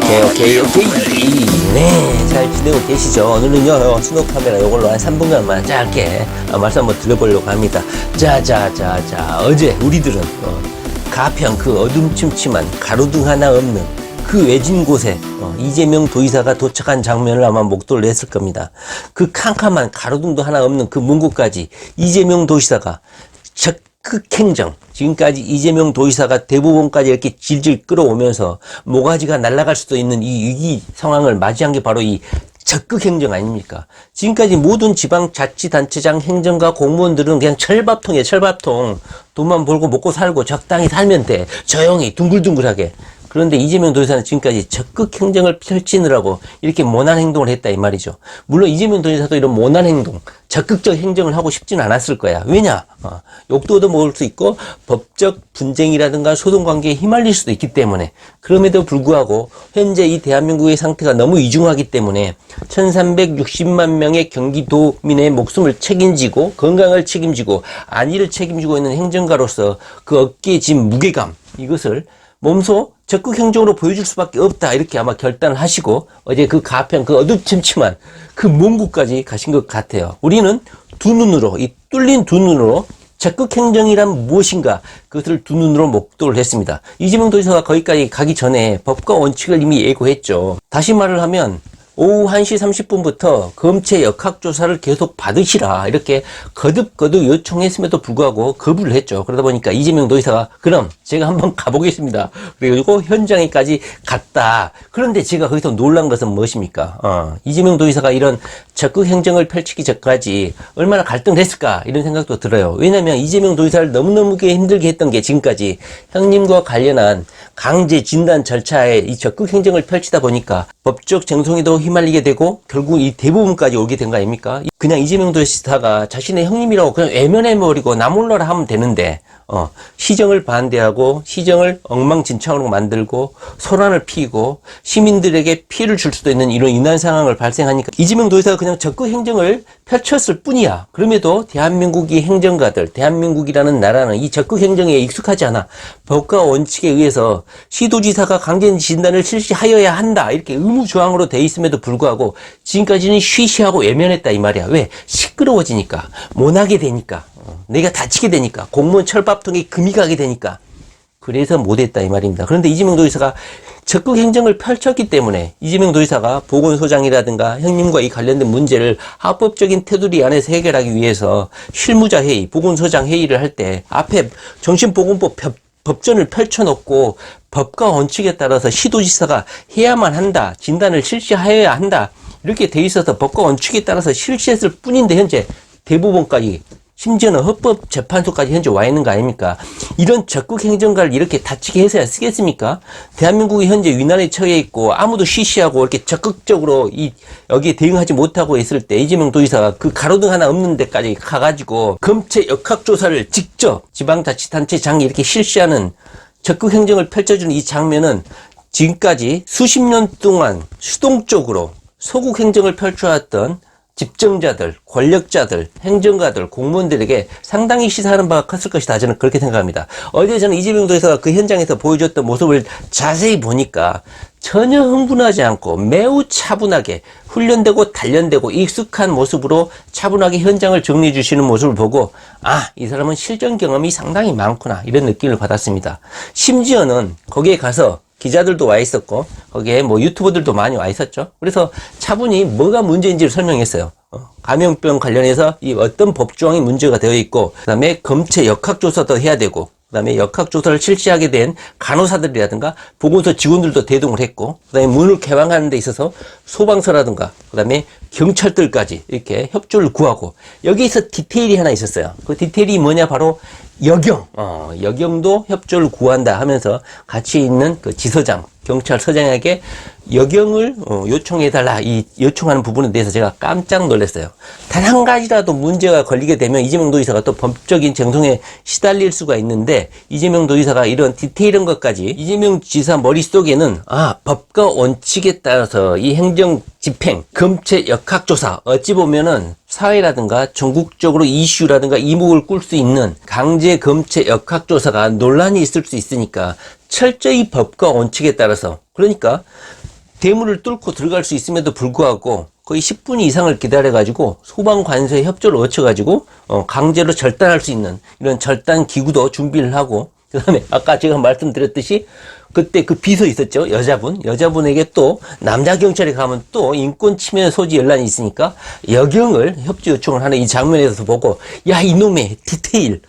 오케이. 네, 잘 지내고 계시죠? 오늘은요, 스노우 카메라 요걸로 한 3분간만 짧게 말씀 한번 드려보려고 합니다. 어제 우리들은 가평 그 어둠침침한 가로등 하나 없는 그 외진 곳에 이재명 도지사가 도착한 장면을 아마 목도를 했을 겁니다. 그 캄캄한 가로등도 하나 없는 그 먼 곳까지 이재명 도지사가 적극행정, 지금까지 이재명 도지사가 대법원까지 이렇게 질질 끌어오면서 모가지가 날아갈 수도 있는 이 위기 상황을 맞이한 게 바로 이 적극행정 아닙니까? 지금까지 모든 지방자치단체장 행정가 공무원들은 그냥 철밥통이에요, 철밥통. 돈만 벌고 먹고 살고 적당히 살면 돼. 조용히 둥글둥글하게. 그런데 이재명 도지사는 지금까지 적극 행정을 펼치느라고 이렇게 모난 행동을 했다 이 말이죠. 물론 이재명 도지사도 이런 모난 행동, 적극적 행정을 하고 싶지는 않았을 거야. 왜냐? 욕도 얻어먹을 수 있고 법적 분쟁이라든가 소송관계에 휘말릴 수도 있기 때문에. 그럼에도 불구하고 현재 이 대한민국의 상태가 너무 이중하기 때문에 1360만 명의 경기도민의 목숨을 책임지고 건강을 책임지고 안위를 책임지고 있는 행정가로서 그 어깨에 진 무게감, 이것을 몸소 적극 행정으로 보여줄 수밖에 없다, 이렇게 아마 결단을 하시고 어제 그 가평 그 어두침침한 그 먼 곳까지 가신 것 같아요. 우리는 두 눈으로, 이 뚫린 두 눈으로 적극 행정이란 무엇인가, 그것을 두 눈으로 목도를 했습니다. 이재명 도지사가 거기까지 가기 전에 법과 원칙을 이미 예고했죠. 다시 말을 하면 오후 1시 30분부터 검체 역학조사를 계속 받으시라, 이렇게 거듭 요청했음에도 불구하고 거부를 했죠. 그러다 보니까 이재명 도지사가 그럼 제가 한번 가보겠습니다. 그래가지고 현장에까지 갔다. 그런데 제가 거기서 놀란 것은 무엇입니까? 이재명 도지사가 이런 적극 행정을 펼치기 전까지 얼마나 갈등을 했을까, 이런 생각도 들어요. 왜냐면 이재명 도지사를 너무너무 힘들게 했던 게 지금까지 형님과 관련한 강제 진단 절차에 이 적극 행정을 펼치다 보니까 법적 쟁송에도 휘말리게 되고 결국 이 대부분까지 오게 된 거 아닙니까? 그냥 이재명 도지사가 자신의 형님이라고 그냥 외면해버리고 나 몰라라 하면 되는데 시정을 반대하고 시정을 엉망진창으로 만들고 소란을 피우고 시민들에게 피해를 줄 수도 있는 이런 인한 상황을 발생하니까 이재명 도지사가 그냥 적극 행정을 펼쳤을 뿐이야. 그럼에도 대한민국의 행정가들, 대한민국이라는 나라는 이 적극 행정에 익숙하지 않아. 법과 원칙에 의해서 시도지사가 강제 진단을 실시하여야 한다, 이렇게 의무조항으로 돼 있음에도 불구하고 지금까지는 쉬쉬하고 외면했다 이 말이야. 왜? 시끄러워지니까, 못하게 되니까, 내가 다치게 되니까, 공무원 철밥통에 금이 가게 되니까, 그래서 못했다 이 말입니다. 그런데 이재명 도지사가 적극 행정을 펼쳤기 때문에 이재명 도지사가 보건소장이라든가 형님과 이 관련된 문제를 합법적인 테두리 안에서 해결하기 위해서 실무자 회의, 보건소장 회의를 할 때 앞에 정신보건법 법전을 펼쳐놓고 법과 원칙에 따라서 시도지사가 해야만 한다, 진단을 실시하여야 한다, 이렇게 돼 있어서 법과 원칙에 따라서 실시했을 뿐인데 현재 대법원까지, 심지어는 헌법재판소까지 현재 와 있는 거 아닙니까? 이런 적극 행정가를 이렇게 다치게 해서야 쓰겠습니까? 대한민국이 현재 위난에 처해 있고 아무도 쉬쉬하고 이렇게 적극적으로 여기에 대응하지 못하고 있을 때 이재명 도지사가 그 가로등 하나 없는 데까지 가가지고 검체 역학조사를 직접 지방자치단체장이 이렇게 실시하는 적극 행정을 펼쳐주는 이 장면은 지금까지 수십 년 동안 수동적으로 소국 행정을 펼쳐왔던 집정자들, 권력자들, 행정가들, 공무원들에게 상당히 시사하는 바가 컸을 것이다, 저는 그렇게 생각합니다. 어제 저는 이재명 도지사가 그 현장에서 보여줬던 모습을 자세히 보니까 전혀 흥분하지 않고 매우 차분하게 훈련되고 단련되고 익숙한 모습으로 차분하게 현장을 정리해 주시는 모습을 보고 이 사람은 실전 경험이 상당히 많구나, 이런 느낌을 받았습니다. 심지어는 거기에 가서 기자들도 와 있었고 거기에 유튜버들도 많이 와 있었죠. 그래서 차분히 뭐가 문제인지를 설명했어요. 감염병 관련해서 이 어떤 법조항이 문제가 되어 있고, 그 다음에 검체 역학조사도 해야 되고, 그 다음에 역학조사를 실시하게 된 간호사들이라든가 보건소 직원들도 대동을 했고, 그 다음에 문을 개방하는 데 있어서 소방서라든가 그 다음에 경찰들까지 이렇게 협조를 구하고, 여기에서 디테일이 하나 있었어요. 그 디테일이 뭐냐, 바로 여경도 협조를 구한다 하면서 같이 있는 그 지서장, 경찰서장에게 여경을 요청해달라, 이 요청하는 부분에 대해서 제가 깜짝 놀랐어요. 단 한 가지라도 문제가 걸리게 되면 이재명 도지사가 또 법적인 쟁송에 시달릴 수가 있는데, 이재명 도지사가 이런 디테일한 것까지, 이재명 지사 머릿속에는 법과 원칙에 따라서 이 행정 집행, 검체 역학조사, 어찌 보면은 사회라든가 전국적으로 이슈라든가 이목을 끌 수 있는 강제 검체 역학조사가 논란이 있을 수 있으니까 철저히 법과 원칙에 따라서, 그러니까 대문을 뚫고 들어갈 수 있음에도 불구하고 거의 10분 이상을 기다려가지고 소방관서의 협조를 거쳐가지고 강제로 절단할 수 있는 이런 절단 기구도 준비를 하고, 그 다음에 아까 제가 말씀드렸듯이 그때 그 비서 있었죠. 여자분에게 또 남자 경찰에 가면 또 인권 침해 소지 연란이 있으니까 여경을 협조 요청을 하는 이 장면에서 보고, 야, 이놈의 디테일,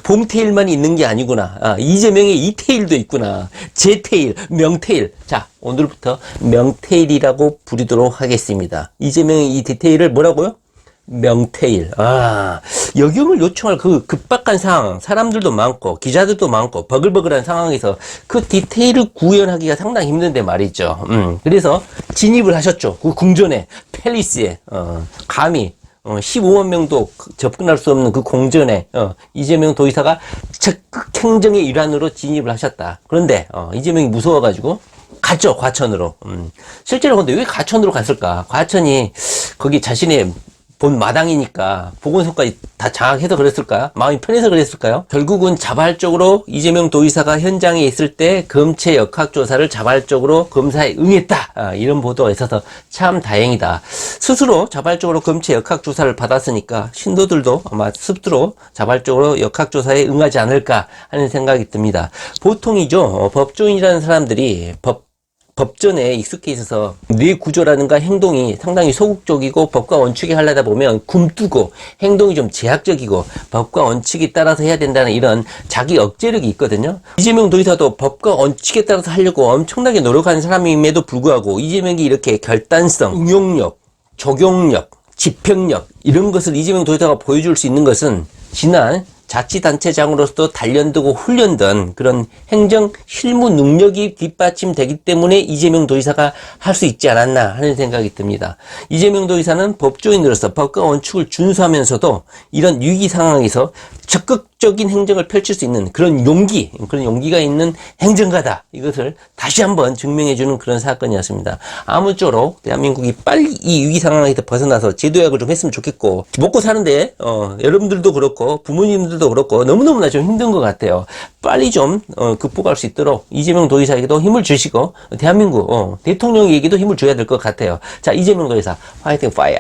봉테일만 있는 게 아니구나. 이재명의 이테일도 있구나. 제테일, 명테일. 자, 오늘부터 명테일이라고 부르도록 하겠습니다. 이재명의 이 디테일을 뭐라고요? 명테일. 여경을 요청할 그 급박한 상황, 사람들도 많고 기자들도 많고 버글버글한 상황에서 그 디테일을 구현하기가 상당히 힘든데 말이죠. 그래서 진입을 하셨죠. 그 궁전에, 팰리스에, 감히 15만 명도 접근할 수 없는 그 공전에 이재명 도지사가 적극 행정의 일환으로 진입을 하셨다. 그런데 이재명이 무서워가지고 갔죠, 과천으로. 실제로 근데 왜 과천으로 갔을까? 과천이 거기 자신의 본 마당이니까 보건소까지 다 장악해서 그랬을까요? 마음이 편해서 그랬을까요? 결국은 자발적으로 이재명 도지사가 현장에 있을 때 검체 역학조사를 자발적으로 검사에 응했다. 이런 보도가 있어서 참 다행이다. 스스로 자발적으로 검체 역학조사를 받았으니까 신도들도 아마 스스로 자발적으로 역학조사에 응하지 않을까 하는 생각이 듭니다. 보통이죠. 법조인이라는 사람들이 법전에 익숙해 있어서 뇌 구조라든가 행동이 상당히 소극적이고 법과 원칙에 하려다 보면 굼뜨고 행동이 좀 제약적이고 법과 원칙에 따라서 해야 된다는 이런 자기 억제력이 있거든요. 이재명 도지사도 법과 원칙에 따라서 하려고 엄청나게 노력하는 사람임에도 불구하고 이재명이 이렇게 결단성, 응용력, 적용력, 집행력 이런 것을 이재명 도지사가 보여줄 수 있는 것은 지난 자치단체장으로서도 단련되고 훈련된 그런 행정 실무 능력이 뒷받침되기 때문에 이재명 도지사가 할 수 있지 않았나 하는 생각이 듭니다. 이재명 도지사는 법조인으로서 법과 원칙을 준수하면서도 이런 위기 상황에서 적극적인 행정을 펼칠 수 있는 그런 용기가 있는 행정가다. 이것을 다시 한번 증명해주는 그런 사건이었습니다. 아무쪼록 대한민국이 빨리 이 위기 상황에서 벗어나서 제도약을 좀 했으면 좋겠고, 먹고 사는데 여러분들도 그렇고 부모님들도 그렇고 너무너무나 좀 힘든 것 같아요. 빨리 좀 극복할 수 있도록 이재명 도지사에게도 힘을 주시고 대한민국 대통령에게도 힘을 줘야 될 것 같아요. 자, 이재명 도지사 화이팅 파이어.